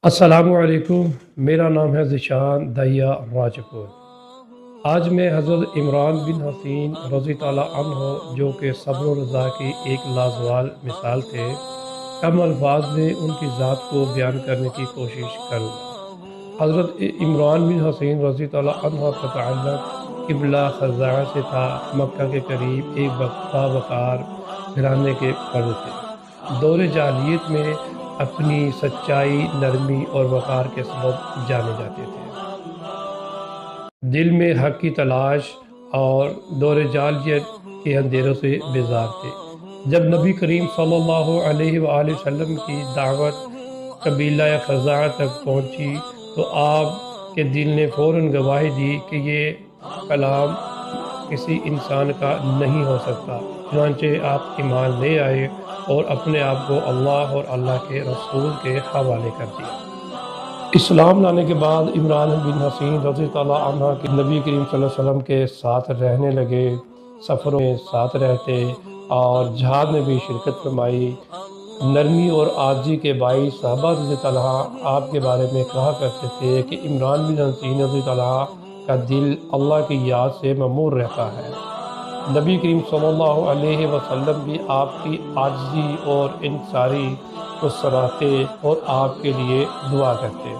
السلام علیکم، میرا نام ہے ذیشان دہیا راجپور۔ آج میں حضرت عمران بن حسین رضی اللہ عنہ جو کہ صبر و رضا کی ایک لازوال مثال تھے، کم الفاظ میں ان کی ذات کو بیان کرنے کی کوشش کروں گا۔ حضرت عمران بن حسین رضی اللہ عنہ کا تعلق قبلہ خزاعہ سے تھا۔ مکہ کے قریب ایک باوقار گھرانے کے فرد تھے۔ دور جاہلیت میں اپنی سچائی، نرمی اور وقار کے سبب جانے جاتے تھے۔ دل میں حق کی تلاش اور دور جاہلیت کے اندھیروں سے بیزار تھے۔ جب نبی کریم صلی اللہ علیہ وآلہ وسلم کی دعوت قبیلہ خزاعہ تک پہنچی تو آپ کے دل نے فوراً گواہی دی کہ یہ کلام کسی انسان کا نہیں ہو سکتا۔ چنانچہ آپ ایمان لے آئے اور اپنے آپ کو اللہ اور اللہ کے رسول کے حوالے کر دیا۔ اسلام لانے کے بعد عمران بن حسین رضی اللہ عنہ کے نبی کریم صلی اللہ علیہ وسلم کے ساتھ رہنے لگے، سفروں میں ساتھ رہتے اور جہاد میں بھی شرکت فرمائی۔ نرمی اور عاجزی کے باعث صحابہ رضی اللہ عنہ آپ کے بارے میں کہا کرتے تھے کہ عمران بن حسین رضی اللہ عنہ کا دل اللہ کی یاد سے معمور رہتا ہے۔ نبی کریم صلی اللہ علیہ وسلم بھی آپ کی عاجزی اور انکساری کو سراہتے اور آپ کے لیے دعا کرتے۔